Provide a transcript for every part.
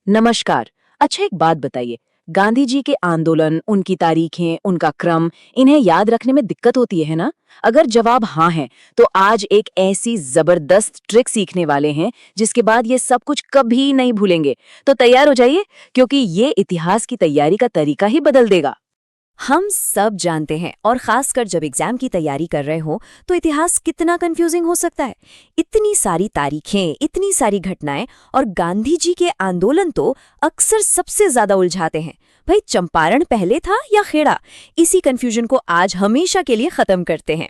नमस्कार। अच्छा, एक बात बताइए, गांधी जी के आंदोलन, उनकी तारीखें, उनका क्रम, इन्हें याद रखने में दिक्कत होती है ना? अगर जवाब हाँ है, तो आज एक ऐसी जबरदस्त ट्रिक सीखने वाले हैं जिसके बाद ये सब कुछ कभी नहीं भूलेंगे। तो तैयार हो जाइए, क्योंकि ये इतिहास की तैयारी का तरीका ही बदल देगा। हम सब जानते हैं और खासकर जब एग्जाम की तैयारी कर रहे हो तो इतिहास कितना कंफ्यूजिंग हो सकता है। इतनी सारी तारीखें, इतनी सारी घटनाएं और गांधी जी के आंदोलन तो अक्सर सबसे ज्यादा उलझाते हैं। भाई, चंपारण पहले था या खेड़ा? इसी कंफ्यूजन को आज हमेशा के लिए खत्म करते हैं।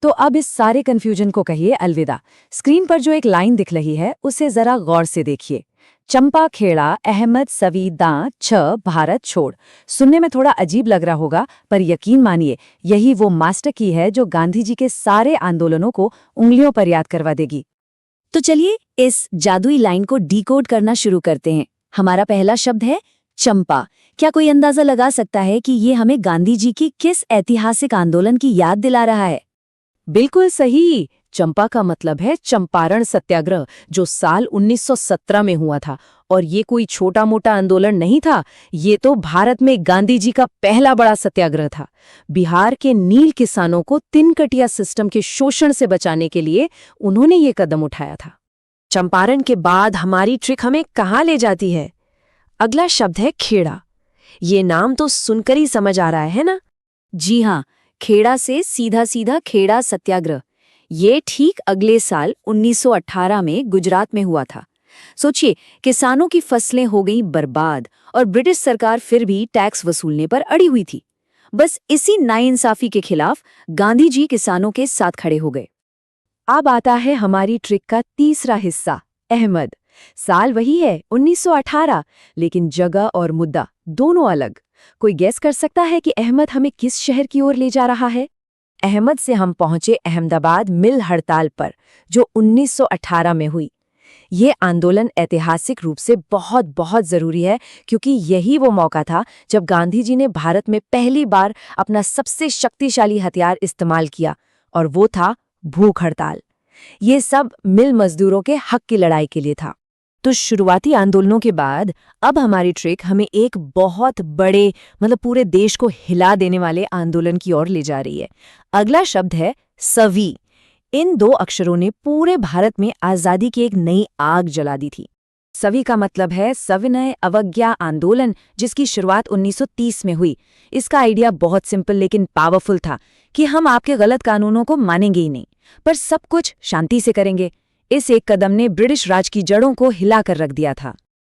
तो अब इस सारे कंफ्यूजन को कहिए अलविदा। स्क्रीन पर जो एक लाइन दिख रही है उसे जरा गौर से देखिए। चंपा खेड़ा अहमद सवी दां छ भारत छोड़। सुनने में थोड़ा अजीब लग रहा होगा, पर यकीन मानिए यही वो मास्टर की है जो गांधी जी के सारे आंदोलनों को उंगलियों पर याद करवा देगी। तो चलिए इस जादुई लाइन को डिकोड करना शुरू करते हैं। हमारा पहला शब्द है चंपा। क्या कोई अंदाजा लगा सकता है कि ये हमें गांधी जी की किस ऐतिहासिक आंदोलन की याद दिला रहा है? बिल्कुल सही। चंपा का मतलब है चंपारण सत्याग्रह, जो साल 1917 में हुआ था। और ये कोई छोटा मोटा आंदोलन नहीं था, ये तो भारत में गांधी जी का पहला बड़ा सत्याग्रह था। बिहार के नील किसानों को तिनकटिया सिस्टम के शोषण से बचाने के लिए उन्होंने ये कदम उठाया था। चंपारण के बाद हमारी ट्रिक हमें कहाँ ले जाती है? अगला शब्द है खेड़ा। ये नाम तो सुनकर ही समझ आ रहा है ना? जी हाँ, खेड़ा से सीधा सीधा खेड़ा सत्याग्रह। ये ठीक अगले साल 1918 में गुजरात में हुआ था। सोचिए, किसानों की फसलें हो गईं बर्बाद और ब्रिटिश सरकार फिर भी टैक्स वसूलने पर अड़ी हुई थी। बस इसी नाइंसाफी के खिलाफ गांधी जी किसानों के साथ खड़े हो गए। अब आता है हमारी ट्रिक का तीसरा हिस्सा, अहमद। साल वही है 1918, लेकिन जगह और मुद्दा दोनों अलग। कोई गैस कर सकता है कि अहमद हमें किस शहर की ओर ले जा रहा है? अहमद से हम पहुंचे अहमदाबाद मिल हड़ताल पर, जो 1918 में हुई। ये आंदोलन ऐतिहासिक रूप से बहुत बहुत जरूरी है, क्योंकि यही वो मौका था जब गांधी जी ने भारत में पहली बार अपना सबसे शक्तिशाली हथियार इस्तेमाल किया, और वो था भूख हड़ताल। ये सब मिल मजदूरों के हक की लड़ाई के लिए था। तो शुरुआती आंदोलनों के बाद अब हमारी ट्रिक हमें एक बहुत बड़े, मतलब पूरे देश को हिला देने वाले आंदोलन की ओर ले जा रही है। अगला शब्द है सवी। इन दो अक्षरों ने पूरे भारत में आजादी की एक नई आग जला दी थी। सवी का मतलब है सविनय अवज्ञा आंदोलन, जिसकी शुरुआत 1930 में हुई। इसका आइडिया बहुत सिंपल लेकिन पावरफुल था कि हम आपके गलत कानूनों को मानेंगे ही नहीं, पर सब कुछ शांति से करेंगे। इस एक कदम ने ब्रिटिश राज की जड़ों को हिलाकर रख दिया था।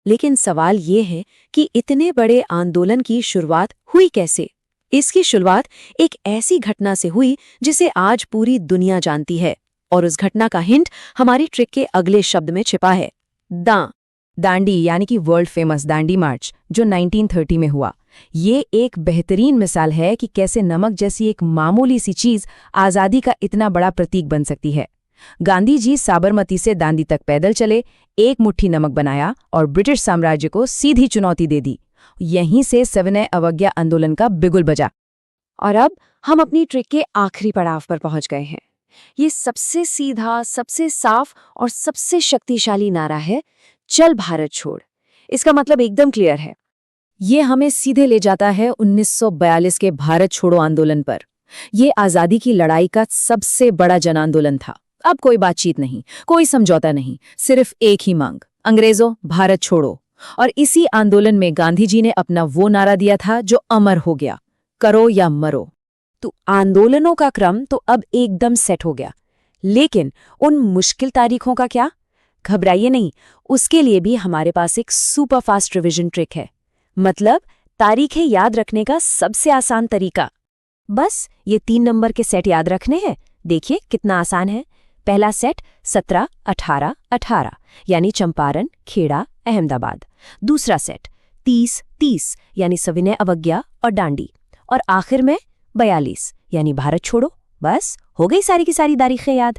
लेकिन सवाल ये है कि इतने बड़े आंदोलन की शुरुआत हुई कैसे? इसकी शुरुआत एक ऐसी घटना से हुई जिसे आज पूरी दुनिया जानती है, और उस घटना का हिंट हमारी ट्रिक के अगले शब्द में छिपा है, दांडी, यानी कि वर्ल्ड फेमस दांडी मार्च, जो 1930 में हुआ। ये एक बेहतरीन मिसाल है कि कैसे नमक जैसी एक मामूली सी चीज आजादी का इतना बड़ा प्रतीक बन सकती है। गांधी जी साबरमती से दांडी तक पैदल चले, एक मुट्ठी नमक बनाया और ब्रिटिश साम्राज्य को सीधी चुनौती दे दी। यहीं से सविनय अवज्ञा आंदोलन का बिगुल बजा। और अब हम अपनी ट्रिक के आखिरी पड़ाव पर पहुंच गए हैं। ये सबसे सीधा, सबसे साफ और सबसे शक्तिशाली नारा है, चल भारत छोड़। इसका मतलब एकदम क्लियर है। ये हमें सीधे ले जाता है 1942 के भारत छोड़ो आंदोलन पर। ये आजादी की लड़ाई का सबसे बड़ा जन आंदोलन था। अब कोई बातचीत नहीं, कोई समझौता नहीं, सिर्फ एक ही मांग, अंग्रेजों भारत छोड़ो। और इसी आंदोलन में गांधी जी ने अपना वो नारा दिया था जो अमर हो गया, करो या मरो। तो आंदोलनों का क्रम तो अब एकदम सेट हो गया, लेकिन उन मुश्किल तारीखों का क्या? घबराइए नहीं, उसके लिए भी हमारे पास एक सुपर फास्ट रिवीजन ट्रिक है। मतलब तारीखें याद रखने का सबसे आसान तरीका। बस ये 3 नंबर के सेट याद रखने हैं। देखिए कितना आसान है। पहला सेट 17, 18, 18, यानी चंपारण, खेड़ा, अहमदाबाद। दूसरा सेट 30, 30, यानी सविनय अवज्ञा और दांडी। और आखिर में 42, यानी भारत छोड़ो। बस हो गई सारी की सारी तारीखें याद।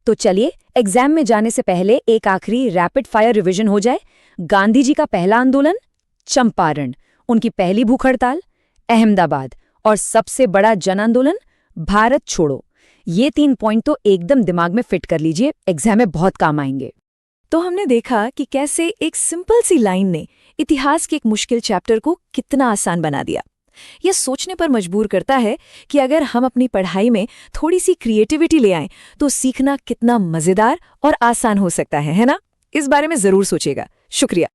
तो चलिए एग्जाम में जाने से पहले एक आखिरी रैपिड फायर रिवीजन हो जाए। गांधी जी का पहला आंदोलन चंपारण, उनकी पहली भूख हड़ताल अहमदाबाद, और सबसे बड़ा जन आंदोलन भारत छोड़ो। ये 3 पॉइंट तो एकदम दिमाग में फिट कर लीजिए, एग्जाम में बहुत काम आएंगे। तो हमने देखा कि कैसे एक सिंपल सी लाइन ने इतिहास के एक मुश्किल चैप्टर को कितना आसान बना दिया। यह सोचने पर मजबूर करता है कि अगर हम अपनी पढ़ाई में थोड़ी सी क्रिएटिविटी ले आएं तो सीखना कितना मजेदार और आसान हो सकता है ना? इस बारे में जरूर सोचेगा। शुक्रिया।